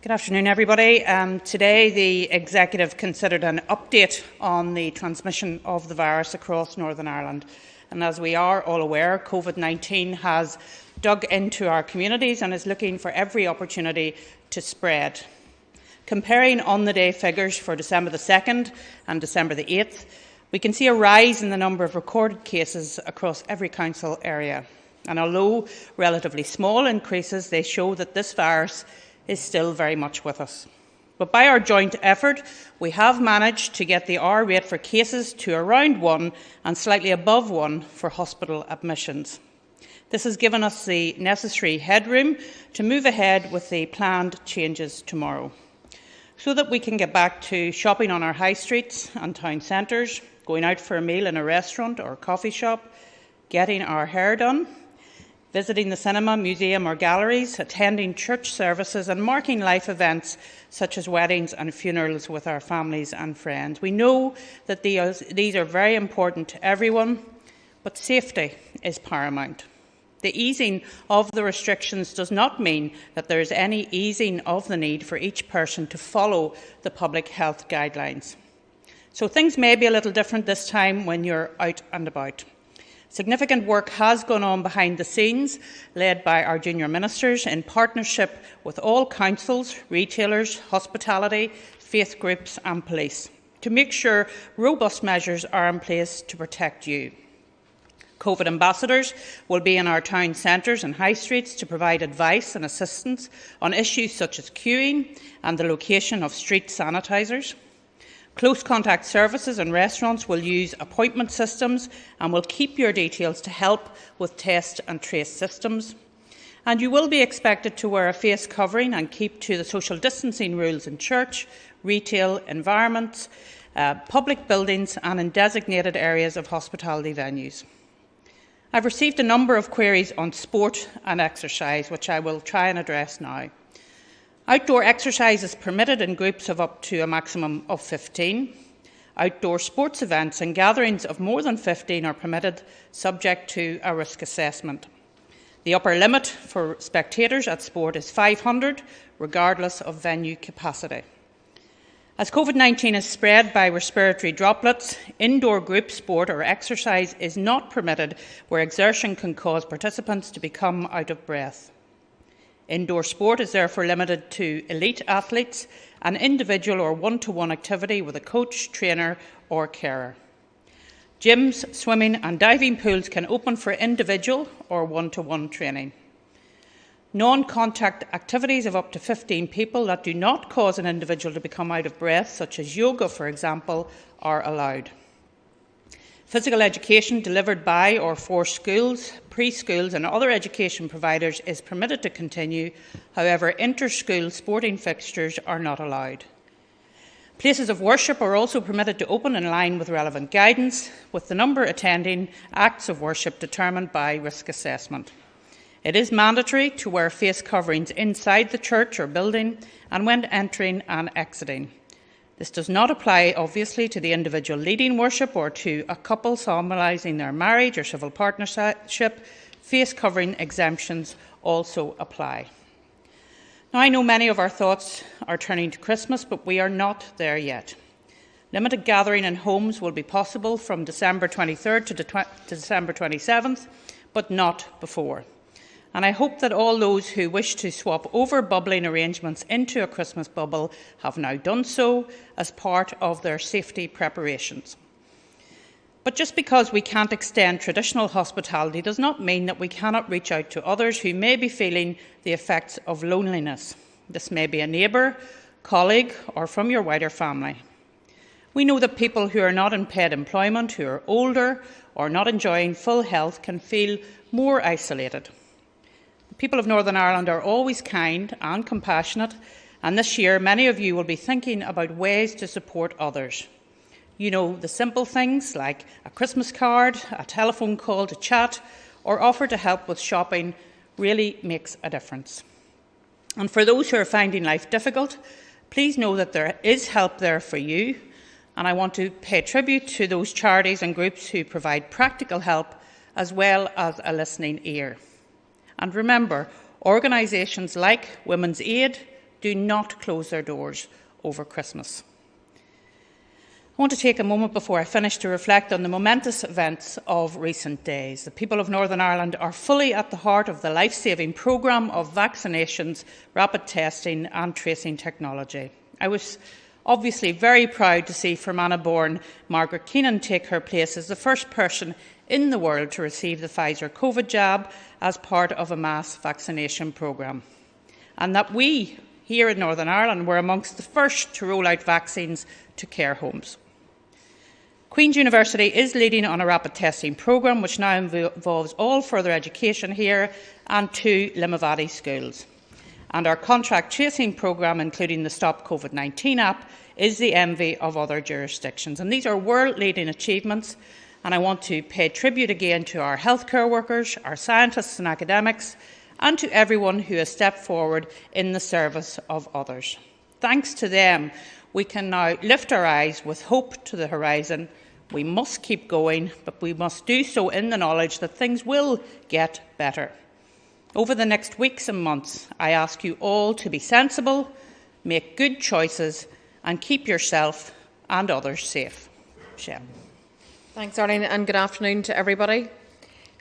Good afternoon, everybody. Today, the Executive considered an update on the transmission of the virus across Northern Ireland. And as we are all aware, COVID-19 has dug into our communities and is looking for every opportunity to spread. Comparing on-the-day figures for December the 2nd and December the 8th, we can see a rise in the number of recorded cases across every council area. And although relatively small increases, they show that this virus is still very much with us. But by our joint effort, we have managed to get the R rate for cases to around 1 and slightly above 1 for hospital admissions. This has given us the necessary headroom to move ahead with the planned changes tomorrow, so that we can get back to shopping on our high streets and town centres, going out for a meal in a restaurant or coffee shop, getting our hair done, visiting the cinema, museum or galleries, attending church services and marking life events such as weddings and funerals with our families and friends. We know that these are very important to everyone, but safety is paramount. The easing of the restrictions does not mean that there is any easing of the need for each person to follow the public health guidelines. So things may be a little different this time when you're out and about. Significant work has gone on behind the scenes, led by our junior ministers in partnership with all councils, retailers, hospitality, faith groups and police, to make sure robust measures are in place to protect you. COVID ambassadors will be in our town centres and high streets to provide advice and assistance on issues such as queuing and the location of street sanitisers. Close contact services and restaurants will use appointment systems and will keep your details to help with test and trace systems. And you will be expected to wear a face covering and keep to the social distancing rules in church, retail environments, public buildings and in designated areas of hospitality venues. I've received a number of queries on sport and exercise, which I will try and address now. Outdoor exercise is permitted in groups of up to a maximum of 15. Outdoor sports events and gatherings of more than 15 are permitted, subject to a risk assessment. The upper limit for spectators at sport is 500, regardless of venue capacity. As COVID-19 is spread by respiratory droplets, indoor group sport or exercise is not permitted where exertion can cause participants to become out of breath. Indoor sport is therefore limited to elite athletes and individual or one-to-one activity with a coach, trainer or carer. Gyms, swimming and diving pools can open for individual or one-to-one training. Non-contact activities of up to 15 people that do not cause an individual to become out of breath, such as yoga, for example, are allowed. Physical education delivered by or for schools, preschools and other education providers is permitted to continue. However, inter-school sporting fixtures are not allowed. Places of worship are also permitted to open in line with relevant guidance, with the number attending acts of worship determined by risk assessment. It is mandatory to wear face coverings inside the church or building and when entering and exiting. This does not apply, obviously, to the individual leading worship or to a couple solemnising their marriage or civil partnership. Face covering exemptions also apply. Now, I know many of our thoughts are turning to Christmas, but we are not there yet. Limited gathering in homes will be possible from December 23rd to December 27th, but not before. And I hope that all those who wish to swap over bubbling arrangements into a Christmas bubble have now done so as part of their safety preparations. But just because we can't extend traditional hospitality does not mean that we cannot reach out to others who may be feeling the effects of loneliness. This may be a neighbour, colleague or from your wider family. We know that people who are not in paid employment, who are older or not enjoying full health can feel more isolated. People of Northern Ireland are always kind and compassionate, and this year many of you will be thinking about ways to support others. You know, the simple things like a Christmas card, a telephone call to chat, or offer to help with shopping really makes a difference. And for those who are finding life difficult, please know that there is help there for you, and I want to pay tribute to those charities and groups who provide practical help as well as a listening ear. And remember, organisations like Women's Aid, do not close their doors over Christmas. I want to take a moment before I finish to reflect on the momentous events of recent days. The people of Northern Ireland are fully at the heart of the life-saving programme of vaccinations, rapid testing and tracing technology. I was obviously very proud to see Fermanagh-born Margaret Keenan take her place as the first person in the world to receive the Pfizer COVID jab as part of a mass vaccination programme, and that we here in Northern Ireland were amongst the first to roll out vaccines to care homes. Queen's University is leading on a rapid testing programme which now involves all further education here and 2 Limavady schools. And our contract tracing programme, including the Stop COVID-19 app, is the envy of other jurisdictions. And these are world-leading achievements, and I want to pay tribute again to our healthcare workers, our scientists and academics, and to everyone who has stepped forward in the service of others. Thanks to them, we can now lift our eyes with hope to the horizon. We must keep going, but we must do so in the knowledge that things will get better. Over the next weeks and months, I ask you all to be sensible, make good choices and keep yourself and others safe. Michelle. Thanks, Arlene, and good afternoon to everybody.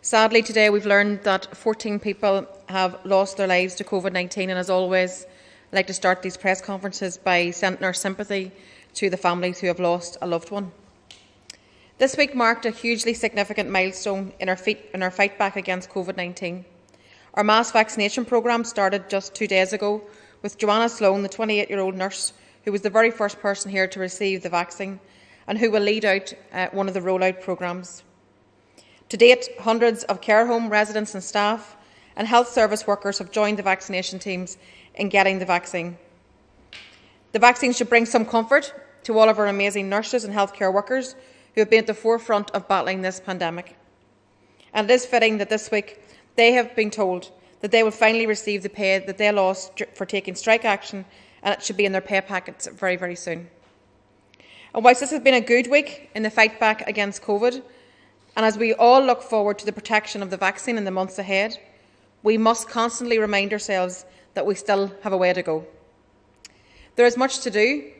Sadly, today we've learned that 14 people have lost their lives to COVID-19, and as always, I'd like to start these press conferences by sending our sympathy to the families who have lost a loved one. This week marked a hugely significant milestone in our fight back against COVID-19. Our mass vaccination programme started just 2 days ago with Joanna Sloan, the 28-year-old nurse who was the very first person here to receive the vaccine and who will lead out one of the rollout programmes. To date, hundreds of care home residents and staff and health service workers have joined the vaccination teams in getting the vaccine. The vaccine should bring some comfort to all of our amazing nurses and healthcare workers who have been at the forefront of battling this pandemic. And it is fitting that this week they have been told that they will finally receive the pay that they lost for taking strike action, and it should be in their pay packets very, very soon. And whilst this has been a good week in the fight back against COVID, and as we all look forward to the protection of the vaccine in the months ahead, we must constantly remind ourselves that we still have a way to go. There is much to do.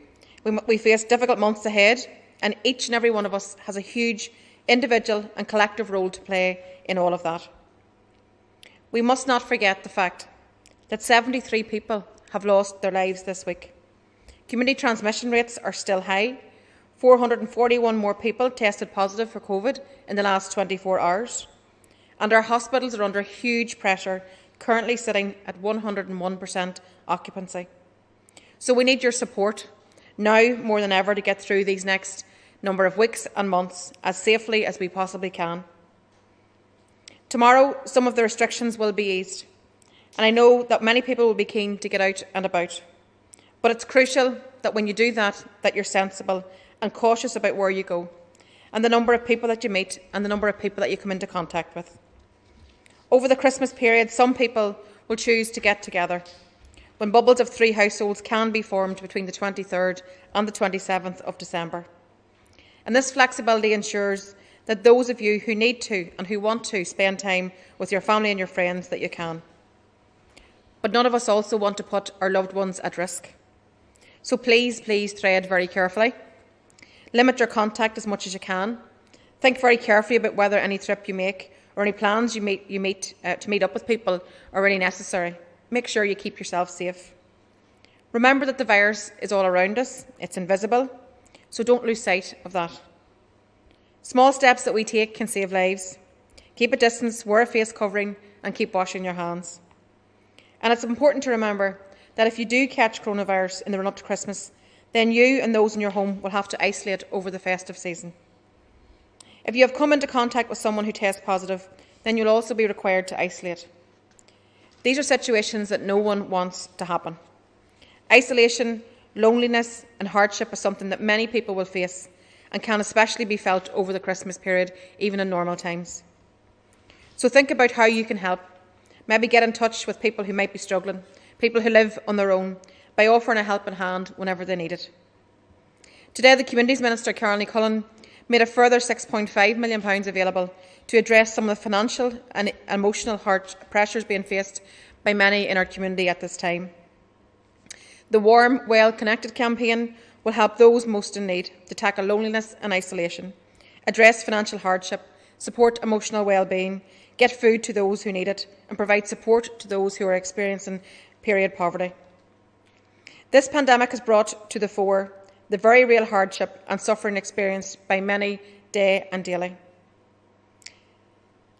We face difficult months ahead, and each and every one of us has a huge individual and collective role to play in all of that. We must not forget the fact that 73 people have lost their lives this week. Community transmission rates are still high. 441 more people tested positive for COVID in the last 24 hours. And our hospitals are under huge pressure, currently sitting at 101% occupancy. So we need your support now more than ever to get through these next number of weeks and months as safely as we possibly can. Tomorrow, some of the restrictions will be eased, and I know that many people will be keen to get out and about. But it's crucial that when you do that you're sensible and cautious about where you go, and the number of people that you meet and the number of people that you come into contact with. Over the Christmas period, some people will choose to get together, when bubbles of 3 households can be formed between the 23rd and the 27th of December. And this flexibility ensures that those of you who need to and who want to spend time with your family and your friends, that you can. But none of us also want to put our loved ones at risk. So please tread very carefully. Limit your contact as much as you can. Think very carefully about whether any trip you make or any plans you meet to meet up with people are really necessary. Make sure you keep yourself safe. Remember that the virus is all around us. It's invisible. So don't lose sight of that. Small steps that we take can save lives. Keep a distance, wear a face covering, and keep washing your hands. And it's important to remember that if you do catch coronavirus in the run-up to Christmas, then you and those in your home will have to isolate over the festive season. If you have come into contact with someone who tests positive, then you'll also be required to isolate. These are situations that no one wants to happen. Isolation, loneliness and hardship is something that many people will face and can especially be felt over the Christmas period, even in normal times. So think about how you can help. Maybe get in touch with people who might be struggling, people who live on their own, by offering a helping hand whenever they need it. Today, the Communities Minister, Caroline Cullen, made a further £6.5 million available to address some of the financial and emotional hard pressures being faced by many in our community at this time. The Warm, Well Connected campaign will help those most in need to tackle loneliness and isolation, address financial hardship, support emotional well-being, get food to those who need it, and provide support to those who are experiencing period poverty. This pandemic has brought to the fore the very real hardship and suffering experienced by many day and daily.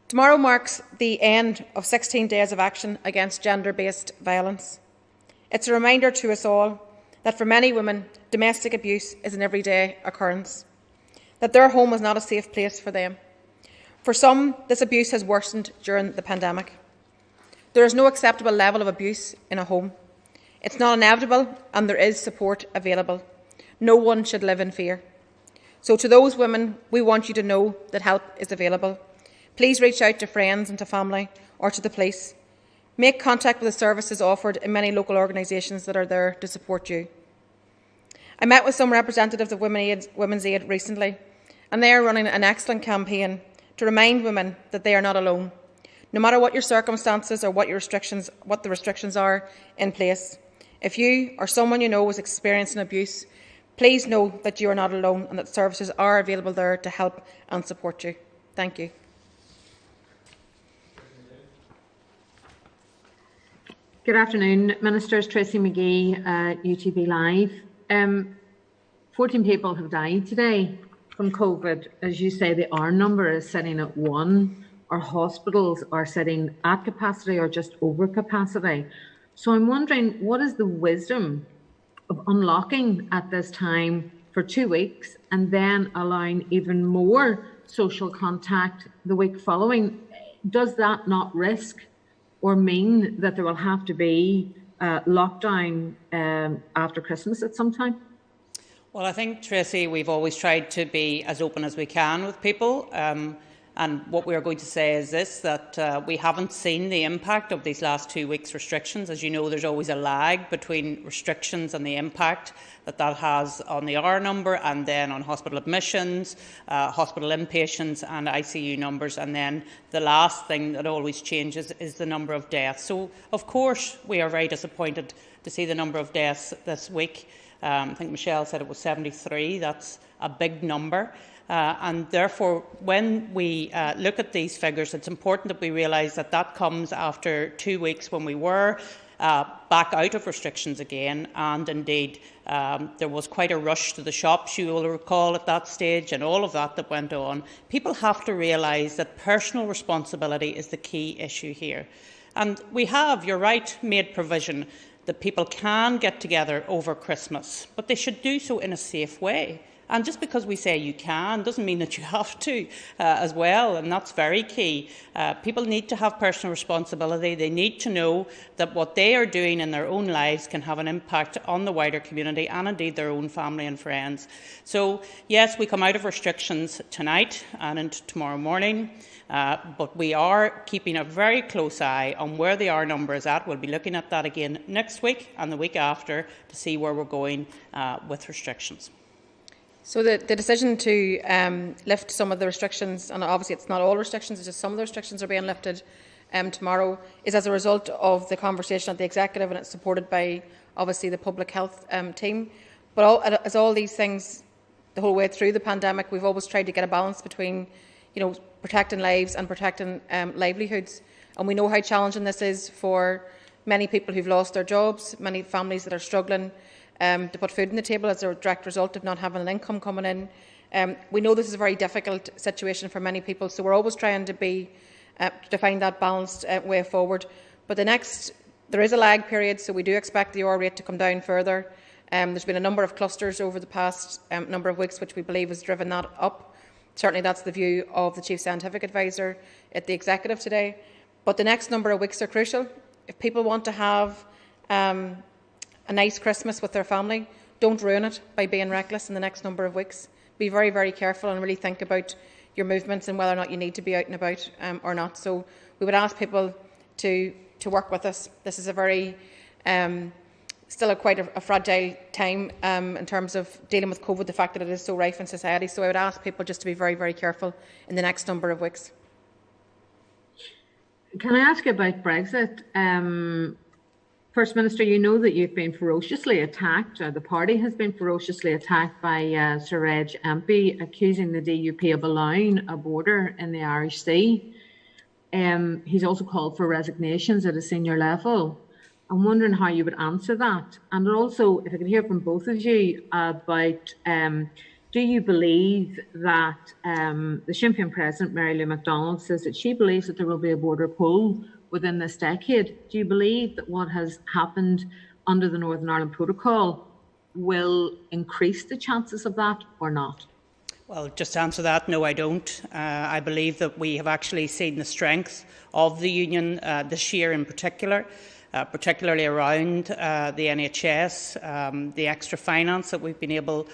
Tomorrow marks the end of 16 days of action against gender-based violence. It's a reminder to us all that for many women, domestic abuse is an everyday occurrence, that their home is not a safe place for them. For some, this abuse has worsened during the pandemic. There is no acceptable level of abuse in a home. It's not inevitable, and there is support available. No one should live in fear. So to those women, we want you to know that help is available. Please reach out to friends and to family or to the police. Make contact with the services offered in many local organisations that are there to support you. I met with some representatives of Women's Aid recently, and they are running an excellent campaign to remind women that they are not alone, no matter what your circumstances or what the restrictions are in place. If you or someone you know is experiencing abuse, please know that you are not alone and that services are available there to help and support you. Thank you. Good afternoon, Ministers. Tracy McGee, UTV Live. 14 people have died today from COVID. As you say, the R number is sitting at 1. Our hospitals are sitting at capacity or just over capacity. So I'm wondering, what is the wisdom of unlocking at this time for 2 weeks and then allowing even more social contact the week following? Does that not risk or mean that there will have to be lockdown after Christmas at some time? Well, I think, Tracy, we've always tried to be as open as we can with people. And what we are going to say is this, that we haven't seen the impact of these last 2 weeks' restrictions. As you know, there's always a lag between restrictions and the impact that has on the R number, and then on hospital admissions, hospital inpatients and ICU numbers. And then the last thing that always changes is the number of deaths. So, of course, we are very disappointed to see the number of deaths this week. I think Michelle said it was 73. That's a big number. And therefore, when we look at these figures, it's important that we realise that that comes after 2 weeks when we were back out of restrictions again, and indeed there was quite a rush to the shops, you will recall, at that stage, and all of that went on. People have to realise that personal responsibility is the key issue here. And we have, you're right, made provision that people can get together over Christmas, but they should do so in a safe way. And just because we say you can doesn't mean that you have to as well, and that's very key. People need to have personal responsibility. They need to know that what they are doing in their own lives can have an impact on the wider community and indeed their own family and friends. So yes, we come out of restrictions tonight and into tomorrow morning, but we are keeping a very close eye on where the R number is at. We'll be looking at that again next week and the week after to see where we're going with restrictions. So the decision to lift some of the restrictions, and obviously it's not all restrictions, it's just some of the restrictions are being lifted tomorrow, is as a result of the conversation at the Executive, and it's supported by obviously the public health team. But as all these things, the whole way through the pandemic, we've always tried to get a balance between, protecting lives and protecting livelihoods. And we know how challenging this is for many people who've lost their jobs, many families that are struggling to put food on the table as a direct result of not having an income coming in. We know this is a very difficult situation for many people, so we're always trying to find that balanced way forward. But there is a lag period, so we do expect the R rate to come down further. There's been a number of clusters over the past number of weeks, which we believe has driven that up. Certainly that's the view of the Chief Scientific Advisor at the Executive today. But the next number of weeks are crucial. If people want to have a nice Christmas with their family, don't ruin it by being reckless in the next number of weeks. Be very, very careful and really think about your movements and whether or not you need to be out and about or not. So we would ask people to work with us. This is a very, still quite a fragile time in terms of dealing with COVID, the fact that it is so rife in society. So I would ask people just to be very, very careful in the next number of weeks. Can I ask you about Brexit? First Minister, you know that you've been ferociously attacked, the party has been ferociously attacked by Sir Reg MP, accusing the DUP of allowing a border in the Irish Sea. He's also called for resignations at a senior level. I'm wondering how you would answer that. And also, if I could hear from both of you about, do you believe that the Sinn Féin President, Mary Lou McDonald, says that she believes that there will be a border poll within this decade? Do you believe that what has happened under the Northern Ireland Protocol will increase the chances of that or not? Well, just to answer that, no, I don't. I believe that we have actually seen the strength of the Union this year in particular, particularly around the NHS, the extra finance that we've been able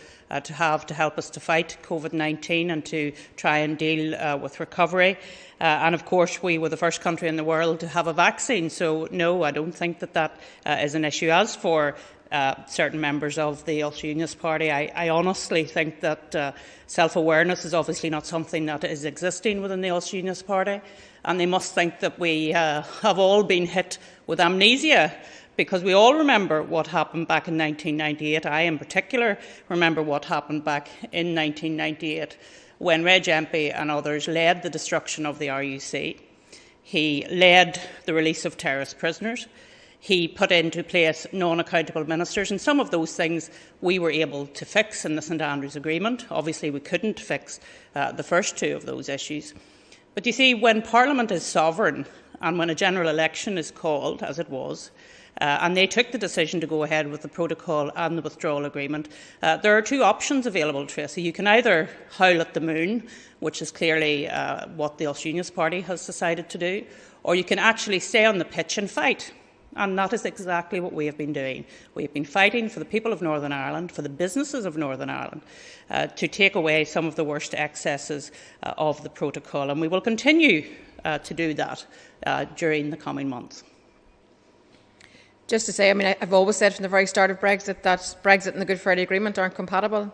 to have to help us to fight COVID-19 and to try and deal with recovery. And of course, we were the first country in the world to have a vaccine. So, no, I don't think that that is an issue. As for certain members of the Ulster Unionist Party, I honestly think that self-awareness is obviously not something that is existing within the Ulster Unionist Party, and they must think that we have all been hit with amnesia, because we all remember what happened back in 1998. I, in particular, remember what happened back in 1998 when Reg MP and others led the destruction of the RUC. He led the release of terrorist prisoners. He put into place non-accountable ministers, and some of those things we were able to fix in the St Andrews Agreement. Obviously, we couldn't fix the first two of those issues. But you see, when Parliament is sovereign and when a general election is called, as it was, and they took the decision to go ahead with the protocol and the withdrawal agreement, there are two options available, Tracy. You can either howl at the moon, which is clearly what the Ulster Unionist Party has decided to do, or you can actually stay on the pitch and fight. And that is exactly what we have been doing. We have been fighting for the people of Northern Ireland, for the businesses of Northern Ireland, to take away some of the worst excesses of the protocol. And we will continue to do that during the coming months. Just to say, I mean, I've always said from the very start of Brexit that Brexit and the Good Friday Agreement aren't compatible.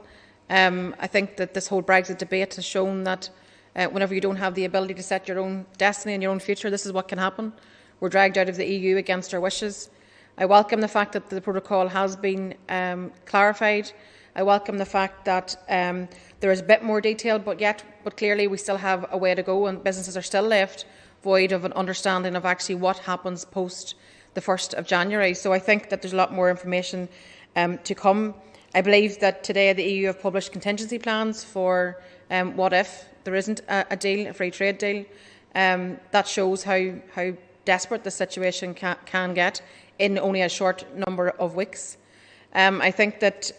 I think that this whole Brexit debate has shown that whenever you don't have the ability to set your own destiny and your own future, this is what can happen. We're dragged out of the EU against our wishes. I welcome the fact that the protocol has been clarified. I welcome the fact that there is a bit more detail, but clearly we still have a way to go, and businesses are still left void of an understanding of actually what happens post the 1st of January. So I think that there's a lot more information to come. I believe that today the EU have published contingency plans for what if there isn't a deal, a free trade deal. That shows how desperate the situation can get in only a short number of weeks. I think that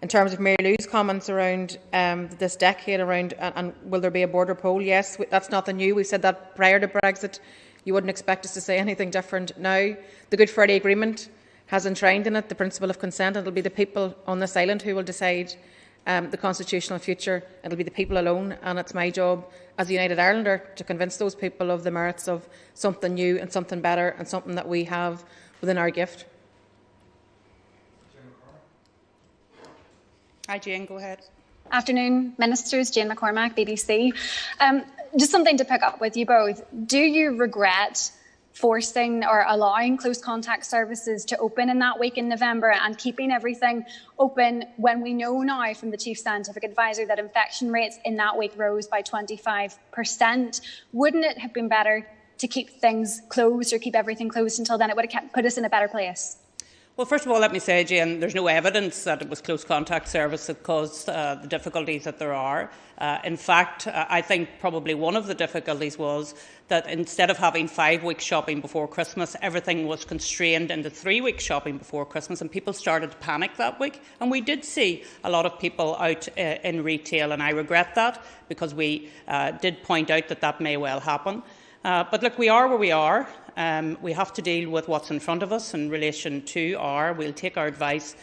in terms of Mary Lou's comments around this decade, around and will there be a border poll? Yes, that's nothing new. We said that prior to Brexit. You wouldn't expect us to say anything different now. The Good Friday Agreement has enshrined in it the principle of consent. It will be the people on this island who will decide the constitutional future. It will be the people alone, and it's my job as a United Irelander to convince those people of the merits of something new and something better and something that we have within our gift. Hi, Jane, go ahead. Afternoon, Ministers. Jane McCormack, BBC. Just something to pick up with you both. Do you regret forcing or allowing close contact services to open in that week in November and keeping everything open when we know now from the Chief Scientific Advisor that infection rates in that week rose by 25%? Wouldn't it have been better to keep things closed or keep everything closed until then? It would have put us in a better place. Well, first of all, let me say, Jane, there's no evidence that it was close contact service that caused the difficulties that there are. In fact, I think probably one of the difficulties was that instead of having 5 weeks shopping before Christmas, everything was constrained into 3 weeks shopping before Christmas, and people started to panic that week. And we did see a lot of people out in retail, and I regret that because we did point out that that may well happen. But look, we are where we are. We have to deal with what's in front of us in relation to we'll take our advice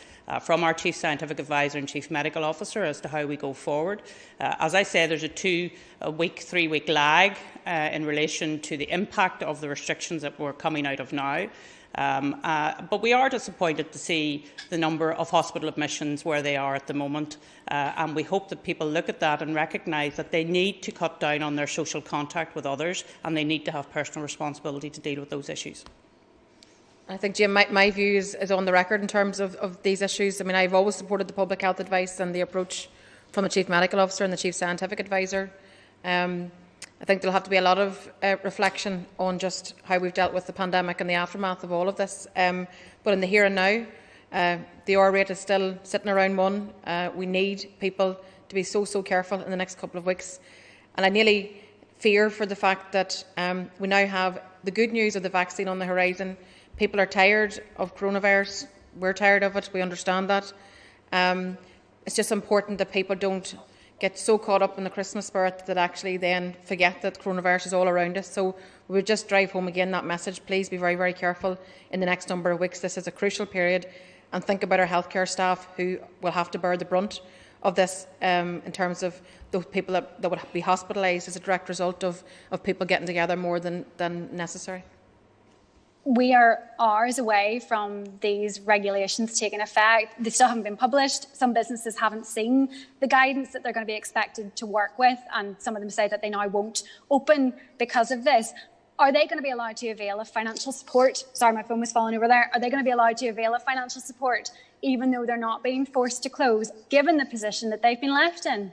from our Chief Scientific Advisor and Chief Medical Officer as to how we go forward. As I say, there's a 3-week lag in relation to the impact of the restrictions that we're coming out of now. But we are disappointed to see the number of hospital admissions where they are at the moment, and we hope that people look at that and recognise that they need to cut down on their social contact with others, and they need to have personal responsibility to deal with those issues. I think, Jim, my view is on the record in terms of these issues. I mean, I've always supported the public health advice and the approach from the Chief Medical Officer and the Chief Scientific Advisor. I think there'll have to be a lot of reflection on just how we've dealt with the pandemic and the aftermath of all of this. But in the here and now, the R rate is still sitting around 1. We need people to be so careful in the next couple of weeks. And I nearly fear for the fact that we now have the good news of the vaccine on the horizon. People are tired of coronavirus. We're tired of it. We understand that. It's just important that people don't get so caught up in the Christmas spirit that actually then forget that coronavirus is all around us. So we would just drive home again that message. Please be very careful in the next number of weeks. This is a crucial period, and think about our healthcare staff who will have to bear the brunt of this in terms of those people that would be hospitalised as a direct result of people getting together more than necessary. We are hours away from these regulations taking effect. They still haven't been published. Some businesses haven't seen the guidance that they're going to be expected to work with, and some of them say that they now won't open because of this. Are they going to be allowed to avail of financial support? Sorry, my phone was falling over there. Are they going to be allowed to avail of financial support even though they're not being forced to close, given the position that they've been left in?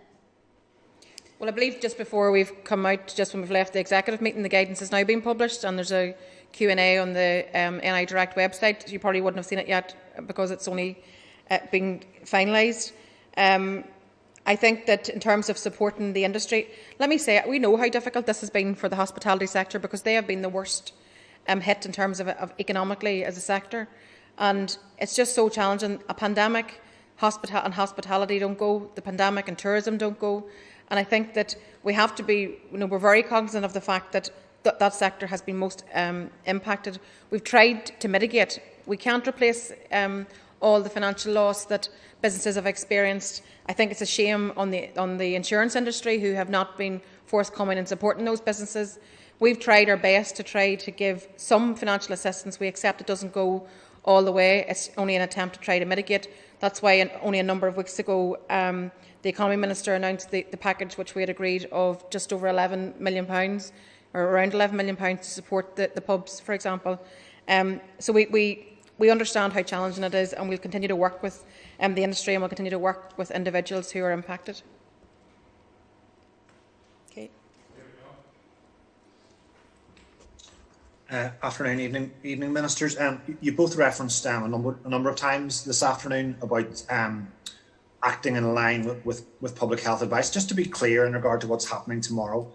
Well, I believe just before we've come out, just when we've left the executive meeting, the guidance has now been published, and there's a Q&A on the NI Direct website. You probably wouldn't have seen it yet because it's only being finalised. I think that in terms of supporting the industry, let me say, we know how difficult this has been for the hospitality sector because they have been the worst hit in terms of economically as a sector. And it's just so challenging. A pandemic and hospitality don't go, the pandemic and tourism don't go. And I think that we have to be, we're very cognizant of the fact that that sector has been most impacted. We've tried to mitigate. We can't replace all the financial loss that businesses have experienced. I think it's a shame on the insurance industry who have not been forthcoming in supporting those businesses. We've tried our best to try to give some financial assistance. We accept it doesn't go all the way. It's only an attempt to try to mitigate. That's why only a number of weeks ago the Economy Minister announced the package which we had agreed of just over £11 million, or around £11 million to support the pubs, for example. So we understand how challenging it is, and we'll continue to work with the industry, and we'll continue to work with individuals who are impacted. Okay. Afternoon, evening, ministers. You both referenced a number of times this afternoon about acting in line with public health advice. Just to be clear in regard to what's happening tomorrow,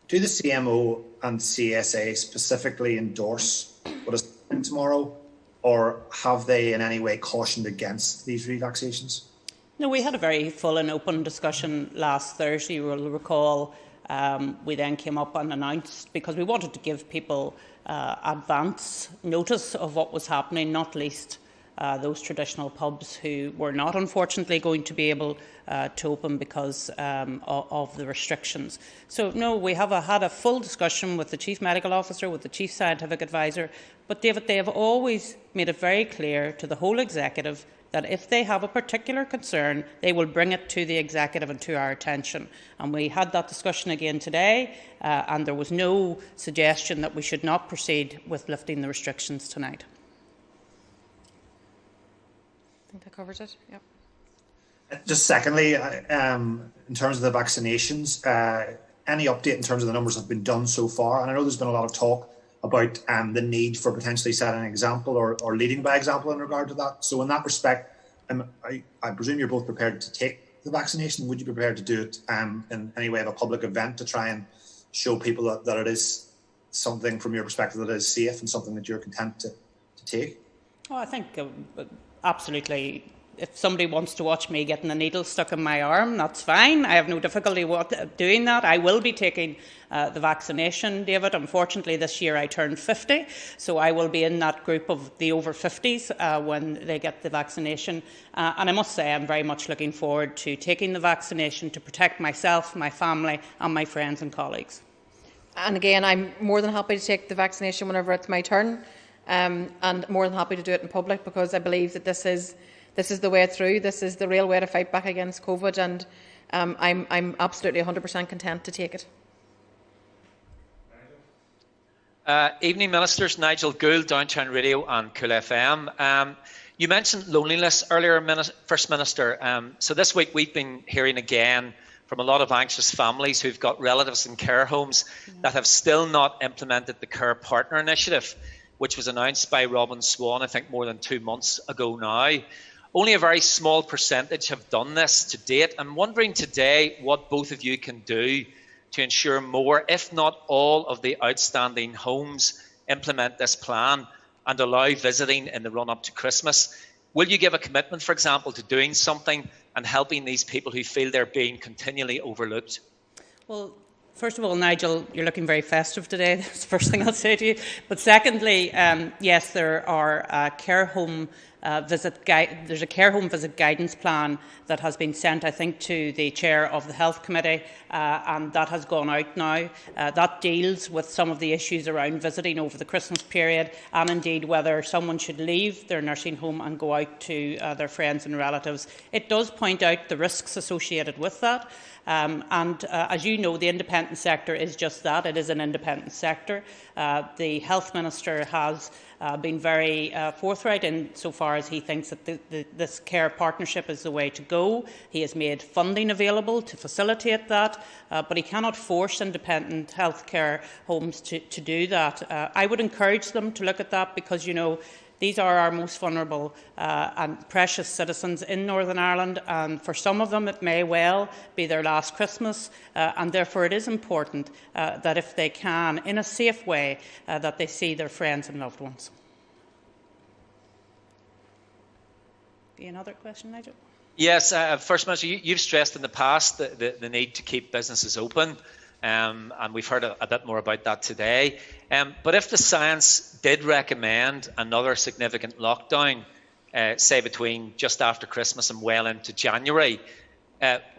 do the CMO and CSA specifically endorse what is happening tomorrow, or have they in any way cautioned against these relaxations? No, we had a very full and open discussion last Thursday. You will recall we then came up and announced, because we wanted to give people advance notice of what was happening, not least those traditional pubs who were not unfortunately going to be able to open because of the restrictions. So no, we have had a full discussion with the Chief Medical Officer, with the Chief Scientific Advisor, but David, they have always made it very clear to the whole executive that if they have a particular concern, they will bring it to the executive and to our attention. And we had that discussion again today, and there was no suggestion that we should not proceed with lifting the restrictions tonight. I think that covers it. Yep. Just secondly, in terms of the vaccinations, any update in terms of the numbers that have been done so far? And I know there's been a lot of talk about the need for potentially setting an example or leading by example in regard to that. So in that respect, I presume you're both prepared to take the vaccination. Would you be prepared to do it in any way of a public event to try and show people that it is something from your perspective that is safe and something that you're content to take? Oh, I think absolutely. If somebody wants to watch me getting a needle stuck in my arm, that's fine. I have no difficulty doing that. I will be taking the vaccination, David. Unfortunately, this year I turned 50, so I will be in that group of the over 50s when they get the vaccination. And I must say I'm very much looking forward to taking the vaccination to protect myself, my family and my friends and colleagues. And again, I'm more than happy to take the vaccination whenever it's my turn, and more than happy to do it in public, because I believe that this is the way through. This is the real way to fight back against COVID, and I'm absolutely 100% content to take it. Evening, Ministers. Nigel Gould, Downtown Radio and Cool FM. You mentioned loneliness earlier, First Minister. So this week we've been hearing again from a lot of anxious families who've got relatives in care homes that have still not implemented the Care Partner Initiative, which was announced by Robin Swan, I think, more than 2 months ago now. Only a very small percentage have done this to date. I'm wondering today what both of you can do to ensure more, if not all, of the outstanding homes implement this plan and allow visiting in the run-up to Christmas. Will you give a commitment, for example, to doing something and helping these people who feel they're being continually overlooked? Well, first of all, Nigel, you're looking very festive today. That's the first thing I'll say to you. But secondly, yes, there are care home there's a care home visit guidance plan that has been sent, I think, to the chair of the Health Committee, and that has gone out now. That deals with some of the issues around visiting over the Christmas period, and indeed whether someone should leave their nursing home and go out to their friends and relatives. It does point out the risks associated with that. As you know, the independent sector is just that. It is an independent sector. The Health Minister has been very forthright insofar as he thinks that this care partnership is the way to go. He has made funding available to facilitate that, but he cannot force independent healthcare homes to do that. I would encourage them to look at that because, you know, these are our most vulnerable and precious citizens in Northern Ireland, and for some of them it may well be their last Christmas, and therefore it is important that if they can, in a safe way, that they see their friends and loved ones. Another question, Nigel? Yes, First Minister, you've stressed in the past the need to keep businesses open. And we've heard a bit more about that today. But if the science did recommend another significant lockdown, say between just after Christmas and well into January,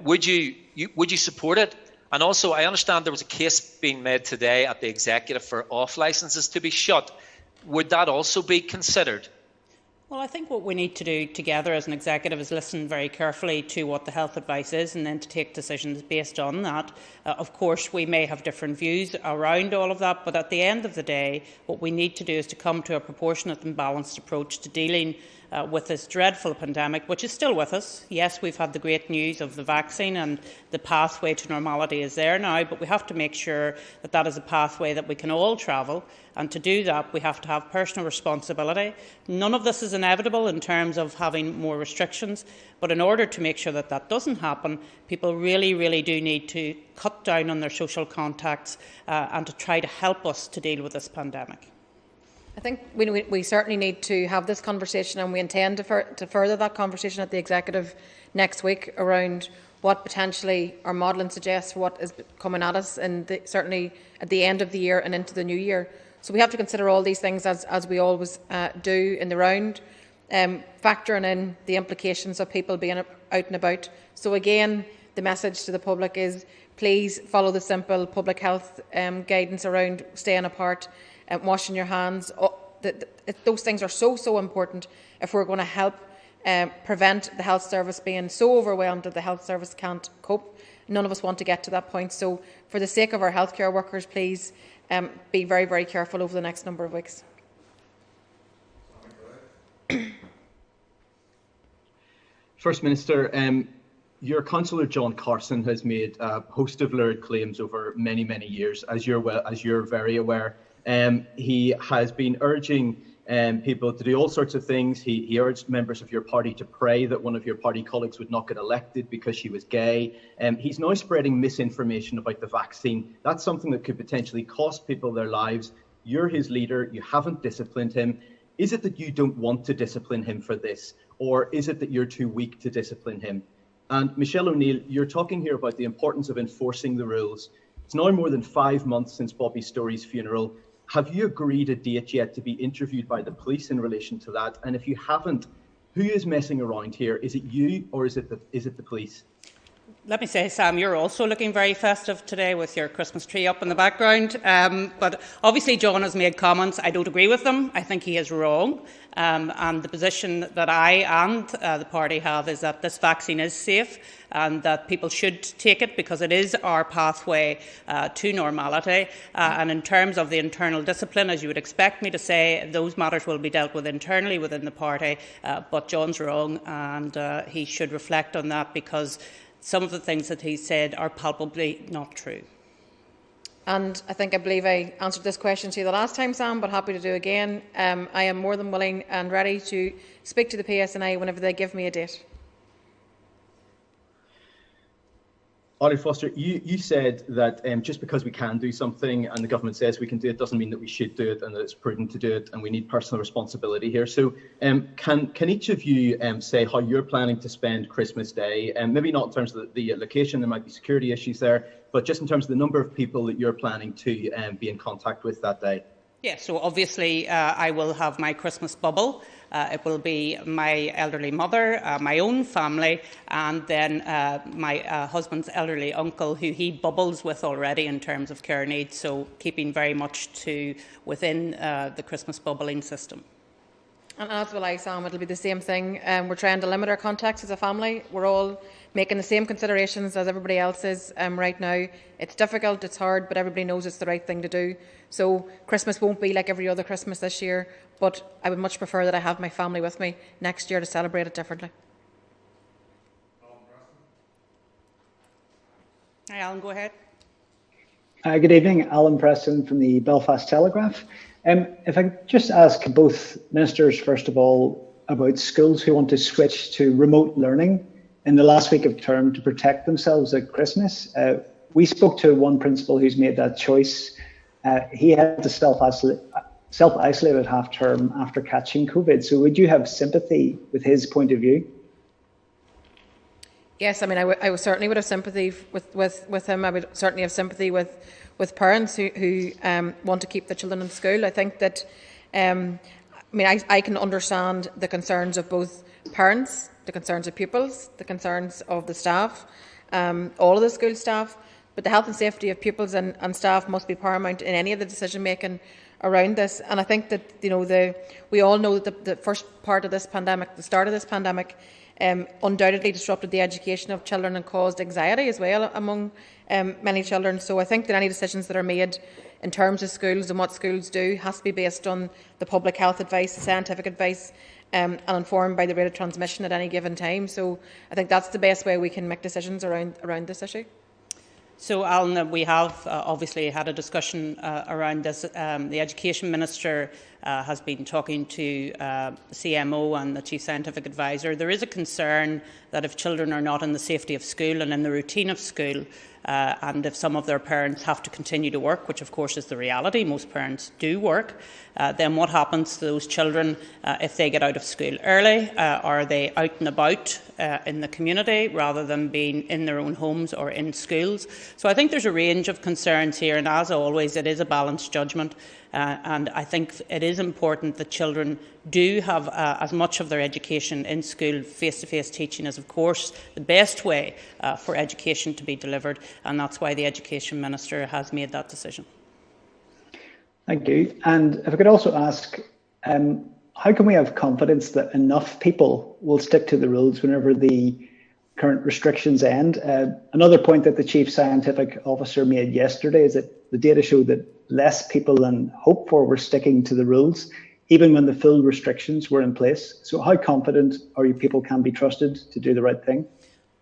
would you support it? And also, I understand there was a case being made today at the Executive for off licences to be shut. Would that also be considered? Well, I think what we need to do together as an executive is listen very carefully to what the health advice is and then to take decisions based on that. Of course, we may have different views around all of that, but at the end of the day, what we need to do is to come to a proportionate and balanced approach to dealing with this dreadful pandemic, which is still with us. Yes, we've had the great news of the vaccine and the pathway to normality is there now, but we have to make sure that that is a pathway that we can all travel. And to do that, we have to have personal responsibility. None of this is inevitable in terms of having more restrictions, but in order to make sure that that doesn't happen, people really, really do need to cut down on their social contacts and to try to help us to deal with this pandemic. I think we certainly need to have this conversation, and we intend to further that conversation at the Executive next week around what potentially our modelling suggests for what is coming at us, and certainly at the end of the year and into the new year. So we have to consider all these things as we always do in the round, factoring in the implications of people being out and about. So again, the message to the public is please follow the simple public health guidance around staying apart and washing your hands. Those things are so important if we're going to help prevent the health service being so overwhelmed that the health service can't cope. None of us want to get to that point. So for the sake of our healthcare workers, please be very, very careful over the next number of weeks. First Minister, your councillor John Carson has made a host of lurid claims over many, many years, as you're very aware. He has been urging people to do all sorts of things. He urged members of your party to pray that one of your party colleagues would not get elected because she was gay. He's now spreading misinformation about the vaccine. That's something that could potentially cost people their lives. You're his leader. You haven't disciplined him. Is it that you don't want to discipline him for this, or is it that you're too weak to discipline him? And Michelle O'Neill, you're talking here about the importance of enforcing the rules. It's now more than 5 months since Bobby Story's funeral. Have you agreed a date yet to be interviewed by the police in relation to that? And if you haven't, who is messing around here? Is it you or is it the police? Let me say, Sam, you're also looking very festive today with your Christmas tree up in the background. But obviously John has made comments. I don't agree with them. I think he is wrong. And the position that I and the party have is that this vaccine is safe and that people should take it because it is our pathway to normality. And in terms of the internal discipline, as you would expect me to say, those matters will be dealt with internally within the party. But John's wrong, and he should reflect on that, because some of the things that he said are palpably not true. And I believe I answered this question to you the last time, Sam, but happy to do again. I am more than willing and ready to speak to the PSNI whenever they give me a date. Ollie Foster, you said that just because we can do something and the government says we can do it doesn't mean that we should do it and that it's prudent to do it, and we need personal responsibility here. So can each of you say how you're planning to spend Christmas Day, and maybe not in terms of the location, there might be security issues there, but just in terms of the number of people that you're planning to be in contact with that day? Yeah, so obviously I will have my Christmas bubble. It will be my elderly mother, my own family, and then my husband's elderly uncle, who he bubbles with already in terms of care needs, so keeping very much to within the Christmas bubbling system. And as will I, Sam, it'll be the same thing. We're trying to limit our contacts as a family. We're all making the same considerations as everybody else is right now. It's difficult, it's hard, but everybody knows it's the right thing to do. So Christmas won't be like every other Christmas this year, but I would much prefer that I have my family with me next year to celebrate it differently. Hi, Alan, go ahead. Good evening, Alan Preston from the Belfast Telegraph. If I could just ask both ministers, first of all, about schools who want to switch to remote learning in the last week of term to protect themselves at Christmas. We spoke to one principal who's made that choice. He had to self-isolate at half term after catching COVID. So would you have sympathy with his point of view? Yes, I mean, I certainly would have sympathy with him. I would certainly have sympathy with parents who want to keep their children in school. I think that, I can understand the concerns of both parents, the concerns of pupils, the concerns of the staff, all of the school staff, but the health and safety of pupils and staff must be paramount in any of the decision making around this. And I think that we all know that the first part of this pandemic, the start of this pandemic, undoubtedly disrupted the education of children and caused anxiety as well among many children. So I think that any decisions that are made in terms of schools and what schools do has to be based on the public health advice, the scientific advice, and informed by the rate of transmission at any given time. So I think that's the best way we can make decisions around this issue. So, Alan, we have obviously had a discussion around this. The Education Minister has been talking to CMO and the Chief Scientific Advisor. There is a concern that if children are not in the safety of school and in the routine of school, and if some of their parents have to continue to work, which of course is the reality, most parents do work, then what happens to those children if they get out of school early? Are they out and about in the community rather than being in their own homes or in schools? So I think there's a range of concerns here, and as always, it is a balanced judgment. And I think it is important that children do have as much of their education in school. Face-to-face teaching is, of course, the best way for education to be delivered, and that's why the Education Minister has made that decision. Thank you. And if I could also ask, how can we have confidence that enough people will stick to the rules whenever the current restrictions end? Another point that the Chief Scientific Officer made yesterday is that the data showed that less people than hoped for were sticking to the rules, even when the full restrictions were in place. So how confident are you people can be trusted to do the right thing?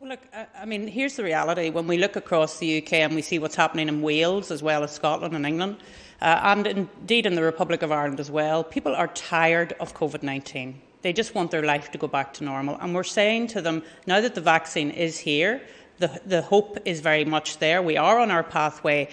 Well, look, I mean, here's the reality. When we look across the UK and we see what's happening in Wales as well as Scotland and England, and indeed in the Republic of Ireland as well, people are tired of COVID-19. They just want their life to go back to normal. And we're saying to them, now that the vaccine is here, the hope is very much there. We are on our pathway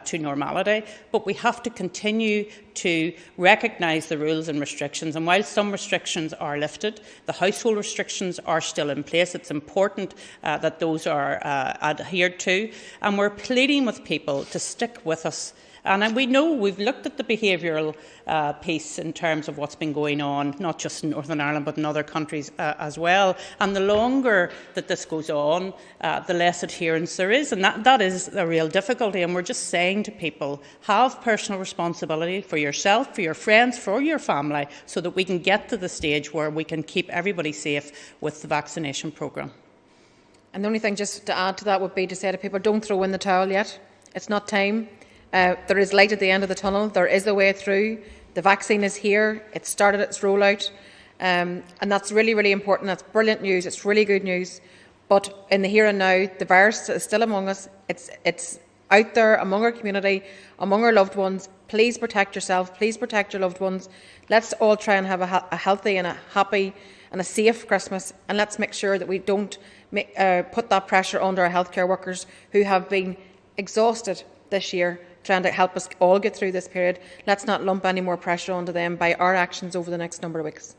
to normality, but we have to continue to recognise the rules and restrictions. And while some restrictions are lifted, the household restrictions are still in place. It's important that those are adhered to. And we're pleading with people to stick with us And we know we've looked at the behavioural piece in terms of what's been going on, not just in Northern Ireland but in other countries as well. And the longer that this goes on, the less adherence there is, and that is a real difficulty. And we're just saying to people, have personal responsibility for yourself, for your friends, for your family, so that we can get to the stage where we can keep everybody safe with the vaccination programme. And the only thing just to add to that would be to say to people, don't throw in the towel yet. It's not time. There is light at the end of the tunnel. There is a way through. The vaccine is here. It's started its rollout. And that's really, really important. That's brilliant news. It's really good news. But in the here and now, the virus is still among us. It's out there among our community, among our loved ones. Please protect yourself. Please protect your loved ones. Let's all try and have a healthy and a happy and a safe Christmas. And let's make sure that we don't put that pressure onto our healthcare workers who have been exhausted this year trying to help us all get through this period. Let's not lump any more pressure onto them by our actions over the next number of weeks.